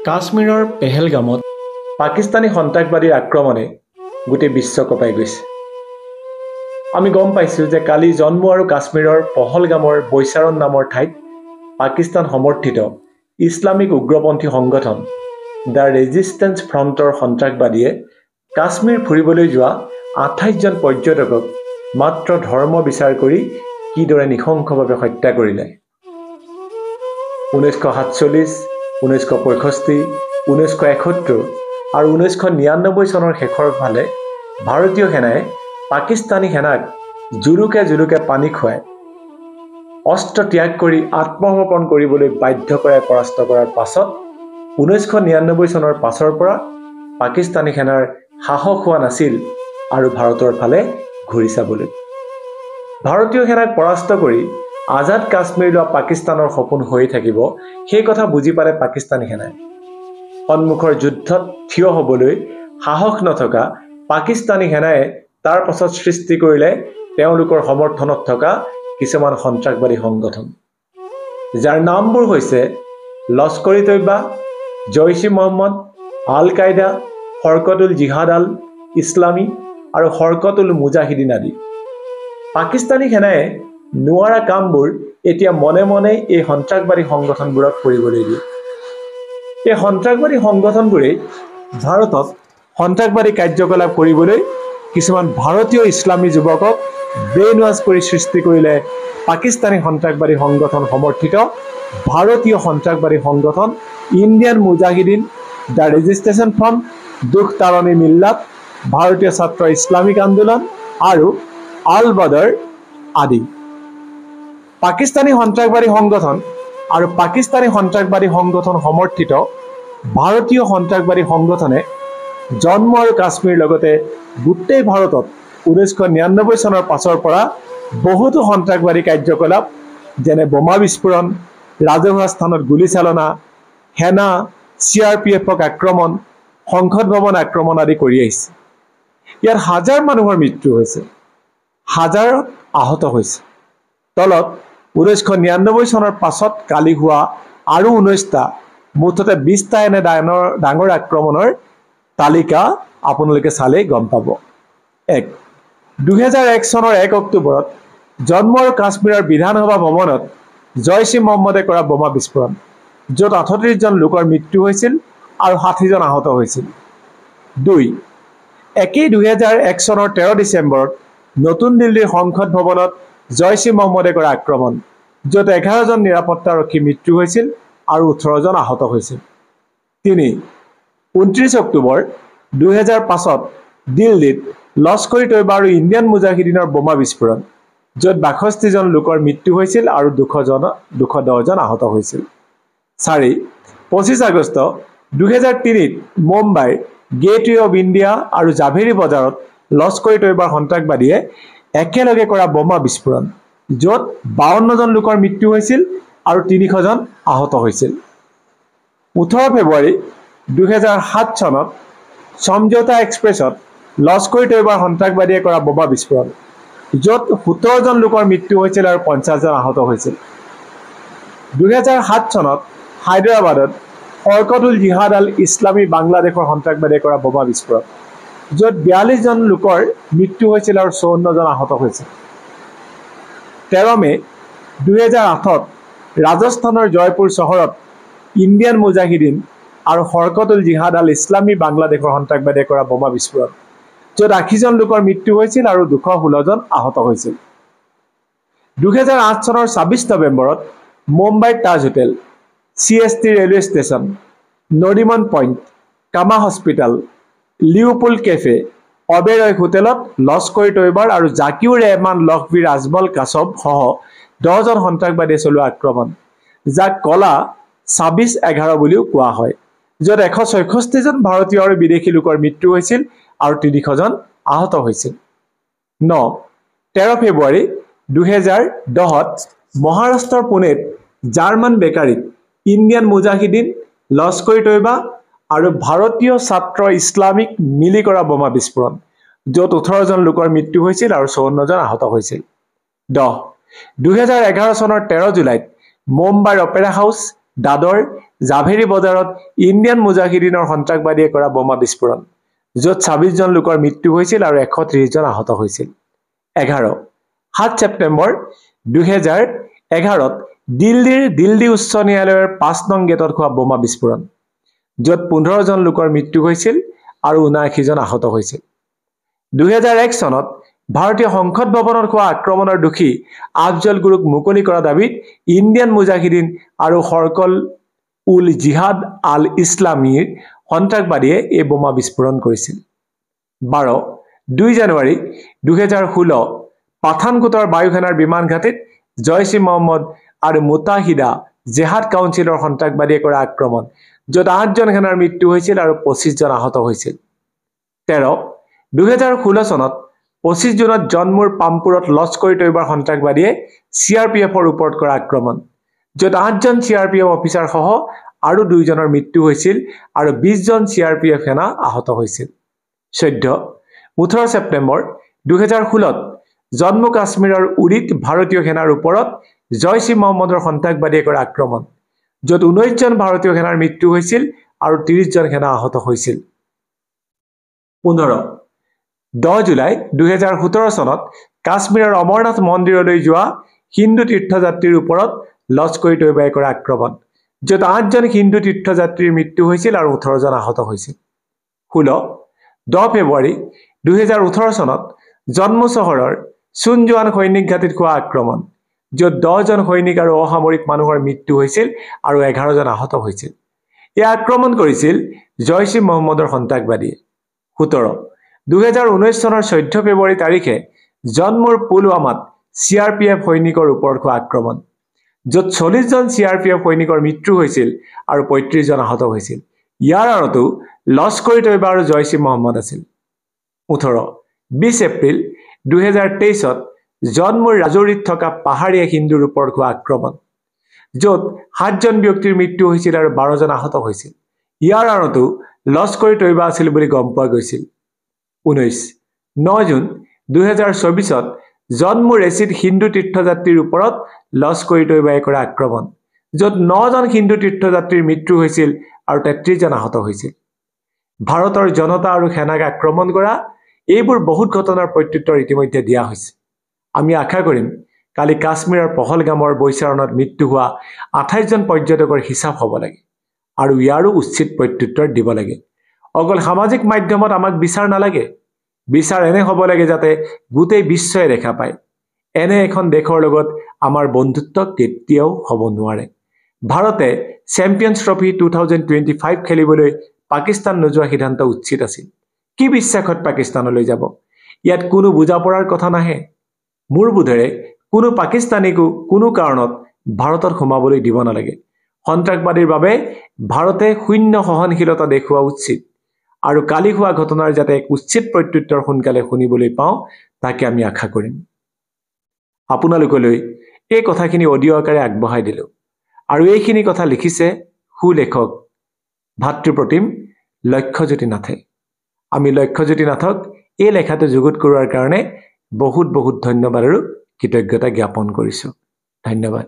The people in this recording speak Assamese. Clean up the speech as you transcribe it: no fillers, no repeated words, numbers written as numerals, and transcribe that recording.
কাশ্মীৰৰ পেহেলগামত পাকিস্তানী সন্ত্ৰাসবাদীৰ আক্ৰমণে গোটেই বিশ্ব কঁপাই গৈছে। আমি গম পাইছোঁ যে কালি জম্মু আৰু কাশ্মীৰৰ পহলগামৰ বৈচাৰণ নামৰ ঠাইত পাকিস্তান সমৰ্থিত ইছলামিক উগ্ৰপন্থী সংগঠন দ্য ৰেজিষ্টেন্স ফ্ৰণ্টৰ সন্ত্ৰাসবাদীয়ে কাশ্মীৰ ফুৰিবলৈ যোৱা 28 জন পৰ্যটকক মাত্ৰ ধৰ্ম বিচাৰ কৰি কিদৰে নৃশংসভাৱে হত্যা কৰিলে। 1947, 1965, 1971 আৰু 1999 চনৰ শেষৰ ফালে ভাৰতীয় সেনাই পাকিস্তানী সেনাক জুলুকে জুলুকে পানী খুৱাই অস্ত্ৰ ত্যাগ কৰি আত্মসমৰ্পণ কৰিবলৈ বাধ্য কৰাই পৰাস্ত কৰাৰ পাছত 1999 চনৰ পাছৰ পৰা পাকিস্তানী সেনাৰ সাহস হোৱা নাছিল আৰু ভাৰতৰ ফালে ঘূৰি চাবলৈ। ভাৰতীয় সেনাক পৰাস্ত কৰি আজাদ কাশ্মীৰ লোৱা পাকিস্তানৰ সপোন হৈ থাকিব, সেই কথা বুজি পালে পাকিস্তানী সেনাই সন্মুখৰ যুদ্ধত থিয় হ'বলৈ সাহস নথকা পাকিস্তানী সেনাই তাৰ পাছত সৃষ্টি কৰিলে তেওঁলোকৰ সমৰ্থনত থকা কিছুমান সন্ত্ৰাসবাদী সংগঠন, যাৰ নামবোৰ হৈছে লস্কৰ-ই-তৈবা, জইচ-ই-মহম্মদ, আল-কায়দা, হৰকতুল জিহাদ আল-ইছলামী আৰু হৰকতুল মুজাহিদিন আদি। পাকিস্তানী সেনাই নোৱাৰা কামবোৰ এতিয়া মনে মনে এই সন্ত্ৰাসবাদী সংগঠনবোৰক কৰিবলৈ দিয়ে। এই সন্ত্ৰাসবাদী সংগঠনবোৰে ভাৰতত সন্ত্ৰাসবাদী কাৰ্যকলাপ কৰিবলৈ কিছুমান ভাৰতীয় ইছলামী যুৱকক ব্ৰেইন ৱাছ কৰি সৃষ্টি কৰিলে পাকিস্তানী সন্ত্ৰাসবাদী সংগঠন সমৰ্থিত ভাৰতীয় সন্ত্ৰাসবাদী সংগঠন Indian Mujahideen, the registration front, দুখ তাৰণী মিল্লাত, ভাৰতীয় ছাত্ৰ ইছলামিক আন্দোলন আৰু আল বদৰ আদি। পাকিস্তানী সন্ত্ৰাসবাদী সংগঠন আৰু পাকিস্তানী সন্ত্ৰাসবাদী সংগঠন সমৰ্থিত ভাৰতীয় সন্ত্ৰাসবাদী সংগঠনে জম্মু আৰু কাশ্মীৰ লগতে গোটেই ভাৰতত 1999 চনৰ পাছৰ পৰা বহুতো সন্ত্ৰাসবাদী কাৰ্যকলাপ যেনে বোমা বিস্ফোৰণ, ৰাজহুৱা স্থানত গুলীচালনা, সেনা CRPFক আক্ৰমণ, সংসদ ভৱন আক্ৰমণ আদি কৰি আহিছে। ইয়াত হাজাৰ মানুহৰ মৃত্যু হৈছে, হাজাৰ আহত হৈছে। তলত 1999 চনৰ পাছত কালি হোৱা আৰু 19টা, মুঠতে 20টা এনে ডাঙৰ আক্ৰমণৰ তালিকা আপোনালোকে চালেই গম পাব। 1. 2001 চনৰ 1 অক্টোবৰত জম্মু আৰু কাশ্মীৰৰ বিধানসভা ভৱনত জইচ-ই-মহম্মদে কৰা বোমা বিস্ফোৰণ, য'ত 38 জন লোকৰ মৃত্যু হৈছিল আৰু 60 জন আহত হৈছিল। 2. একেই 2001 চনৰ 13 ডিচেম্বৰত নতুন দিল্লীৰ সংসদ ভৱনত জইচ-ই-মহম্মদে কৰা আক্ৰমণ, য'ত 11 জন নিৰাপত্তাৰক্ষী মৃত্যু হৈছিল আৰু 18 জন আহত হৈছিল। 3. 29 অক্টোবৰ 2005ত দিল্লীত লস্কৰ-ই-তৈবা আৰু ইণ্ডিয়ান মুজাহিদিনৰ বোমা বিস্ফোৰণ, য'ত 62 জন লোকৰ মৃত্যু হৈছিল আৰু 210 জন আহত হৈছিল। 4. 25 আগষ্ট 2003ত মুম্বাইৰ গেটৱে অৱ ইণ্ডিয়া আৰু জাভেৰী বজাৰত লস্কৰ-ই-তৈবাৰ সন্ত্ৰাসবাদীয়ে একেলগে কৰা বোমা বিস্ফোৰণ, য'ত 52 জন লোকৰ মৃত্যু হৈছিল আৰু 300 জন আহত হৈছিল। 18 ফেব্ৰুৱাৰী 2007 চনত সমঝোতা এক্সপ্ৰেছত লস্কৰ-ই-তৈবাৰ সন্ত্ৰাসবাদীয়ে কৰা বোমা বিস্ফোৰণ, য'ত 17 জন লোকৰ মৃত্যু হৈছিল আৰু 50 জন আহত হৈছিল। 2007 চনত হায়দৰাবাদত হৰকতুল জিহাদ আল-ইছলামী বাংলাদেশৰ সন্ত্ৰাসবাদীয়ে কৰা বোমা বিস্ফোৰণ, য'ত 42 জন লোকৰ মৃত্যু হৈছিল আৰু 54 জন আহত হৈছিল। 13 মে 2008ত ৰাজস্থানৰ জয়পুৰ চহৰত ইণ্ডিয়ান মুজাহিদিন আৰু হৰকতুল জিহাদ আল-ইছলামী বাংলাদেশৰ সন্ত্ৰাসবাদীয়ে কৰা বোমা বিস্ফোৰণ, য'ত 80 জন লোকৰ মৃত্যু হৈছিল আৰু 216 জন আহত হৈছিল। 2008 চনৰ 26 নৱেম্বৰত মুম্বাইৰ Taj hotel, CST railway station, Nariman point, কামা হস্পিটেল, লিওপোল্ড কেফে, অবেৰয় হোটেলত লস্কৰ-ই-তৈবাৰ আৰু জাকিউৰ ৰেহমান লখভিৰ আজমল কাছব সহ 10 জন সন্ত্ৰাসবাদীয়ে চলোৱা আক্ৰমণ, যাক কলা 26/11 বুলিও কোৱা হয়, য'ত 166 জন ভাৰতীয় আৰু বিদেশী লোকৰ মৃত্যু হৈছিল আৰু 300 জন আহত হৈছিল। 13 ফেব্ৰুৱাৰী 2010ত মহাৰাষ্ট্ৰৰ পুনেত জাৰ্মান বেকাৰীত ইণ্ডিয়ান মুজাহিদিন, লস্কৰ-ই-তৈবা আৰু ভাৰতীয় ছাত্ৰ ইছলামিক মিলি কৰা বোমা বিস্ফোৰণ, য'ত 18 জন লোকৰ মৃত্যু হৈছিল আৰু 54 জন আহত হৈছিল। 2011 চনৰ 13 জুলাইত মুম্বাইৰ অপেৰা হাউচ, দাদৰ জাভেৰী বজাৰত ইণ্ডিয়ান মুজাহিদিনৰ সন্ত্ৰাসবাদীয়ে কৰা বোমা বিস্ফোৰণ, য'ত ২৬ জন লোকৰ মৃত্যু হৈছিল আৰু ১৩০ জন আহত হৈছিল। ৭ ছেপ্টেম্বৰ ২০১১ত দিল্লীৰ দিল্লী উচ্চ ন্যায়ালয়ৰ ৫ নং গেটত হোৱা বোমা বিস্ফোৰণ, য'ত ১৫ জন লোকৰ মৃত্যু হৈছিল আৰু ৭৯ জন আহত হৈছিল। ২০০১ চনত ভাৰতীয় সংসদ ভৱনত হোৱা আক্ৰমণৰ দোষী আফজল গুৰুক মুকলি কৰা দাবীত ইণ্ডিয়ান মুজাহিদিন আৰু সৰকল উল জিহাদ আল ইছলামীৰ সন্ত্ৰাসবাদীয়ে এই বোমা বিস্ফোৰণ কৰিছিল। ২ জানুৱাৰী ২০১৬ পাঠানকোটৰ বায়ুসেনাৰ বিমান ঘাটিত জইচ ই মহম্মদ আৰু মুতাহিদা জেহাদ কাউন্সিলৰ সন্ত্ৰাসবাদীয়ে কৰা আক্ৰমণ, য'ত ৮ জন সেনাৰ মৃত্যু হৈছিল আৰু ২৫ জন আহত হৈছিল। ২০১৬ চনত ২৫ জুনত জন্মুৰ পামপুৰত লস্কৰ ই তৈয়বাৰ সন্ত্ৰাসবাদীয়ে CRPFৰ ওপৰত কৰা আক্ৰমণ, য'ত ৮ জন CRPF অফিচাৰ সহ আৰু ২ জনৰ মৃত্যু হৈছিল আৰু ২০ জন CRPF সেনা আহত হৈছিল। ১৮ ছেপ্টেম্বৰ ২০১৬ত জম্মু কাশ্মীৰৰ উৰিত ভাৰতীয় সেনাৰ ওপৰত জইচ ই মহম্মদৰ সন্ত্ৰাসবাদীয়ে কৰা আক্ৰমণ, য'ত ১৯ জন ভাৰতীয় সেনাৰ মৃত্যু হৈছিল আৰু ৩০ জন সেনা আহত হৈছিল। ১০ জুলাই ২০১৭ চনত কাশ্মীৰৰ অমৰনাথ মন্দিৰলৈ যোৱা হিন্দু তীৰ্থযাত্ৰীৰ ওপৰত লস্কৰ ই তৈয়বাই কৰা আক্ৰমণ, য'ত ৮ জন হিন্দু তীৰ্থযাত্ৰীৰ মৃত্যু হৈছিল আৰু ১৮ জন আহত হৈছিল। ১৬ ফেব্ৰুৱাৰী ২০১৮ চনত জম্মু চহৰৰ চুনজোৱান সৈনিক ঘাটিত হোৱা আক্ৰমণ, য'ত ১০ জন সৈনিক আৰু অসামৰিক মানুহৰ মৃত্যু হৈছিল আৰু ১১ জন আহত হৈছিল। এই আক্ৰমণ কৰিছিল জইচ ই মহম্মদৰ সন্ত্ৰাসবাদীয়ে। ১৭ ২০১৯ চনৰ ১৪ ফেব্ৰুৱাৰী তাৰিখে জন্মুৰ পুলৱামাত CRPF সৈনিকৰ ওপৰত হোৱা আক্ৰমণ, য'ত ৪০ জন CRPF সৈনিকৰ মৃত্যু হৈছিল আৰু ৩৫ জন আহত হৈছিল। ইয়াৰ আঁৰতো লস্কৰ ই তৈয়বা আৰু জইচ ই মহম্মদ আছিল। ২০ এপ্ৰিল ২০২৩ত জন্মুৰ ৰাজৌৰীত থকা পাহাৰীয়া হিন্দুৰ ওপৰত হোৱা আক্ৰমণ, য'ত ৭ জন ব্যক্তিৰ মৃত্যু হৈছিল আৰু ১২ জন আহত হৈছিল। ইয়াৰ আঁৰতো লস্কৰ ই তৈয়বা আছিল বুলি গম পোৱা গৈছিল। ৯ জুন ২০২৪ত জন্মুৰ ৰেচিত হিন্দু তীৰ্থযাত্ৰীৰ ওপৰত লস্কৰ ই তৈয়বাই কৰা আক্ৰমণ, য'ত ৯ জন হিন্দু তীৰ্থযাত্ৰীৰ মৃত্যু হৈছিল আৰু ৩৩ জন আহত হৈছিল। ভাৰতৰ জনতা আৰু সেনাক আক্ৰমণ কৰা এইবোৰ বহুত ঘটনাৰ প্ৰত্যুত্তৰ ইতিমধ্যে দিয়া হৈছে। আমি আশা কৰিম কালি কাশ্মীৰৰ পহলগামৰ বৈচাৰণত মৃত্যু হোৱা ২৮ জন পৰ্যটকৰ হিচাপ হ'ব লাগে আৰু ইয়াৰো উচিত প্ৰত্যুত্তৰ দিব লাগে। অকল সামাজিক মাধ্যমত আমাক বিচাৰ নালাগে, বিচাৰ এনে হ'ব লাগে যাতে গোটেই বিশ্বই দেখা পায়। এনে এখন দেশৰ লগত আমাৰ বন্ধুত্ব কেতিয়াও হ'ব নোৱাৰে। ভাৰতে চেম্পিয়নছ ট্ৰফি 2025 খেলিবলৈ পাকিস্তান নোযোৱা সিদ্ধান্ত উচিত আছিল। কি বিশ্বাসত পাকিস্তানলৈ যাব? ইয়াত কোনো বুজা পৰাৰ কথা নাহে। মোৰ বোধেৰে কোনো পাকিস্তানীকো কোনো কাৰণত ভাৰতত সোমাবলৈ দিব নালাগে। সন্ত্ৰাসবাদীৰ বাবে ভাৰতে শূন্য সহনশীলতা দেখুওৱা উচিত আৰু কালি হোৱা ঘটনাৰ যাতে এক উচিত প্ৰত্যুত্তৰ সোনকালে শুনিবলৈ পাওঁ তাকে আমি আশা কৰিম। আপোনালোকলৈ এই কথাখিনি অডিঅ' আকাৰে আগবঢ়াই দিলো আৰু এইখিনি কথা লিখিছে সুলেখক ভাতৃপ্ৰতিম লক্ষ্যজ্যোতি নাথে। আমি লক্ষ্যজ্যোতি নাথক এই লেখাটো যুগুত কৰোৱাৰ কাৰণে বহুত বহুত ধন্যবাদ আৰু কৃতজ্ঞতা জ্ঞাপন কৰিছোঁ। ধন্যবাদ।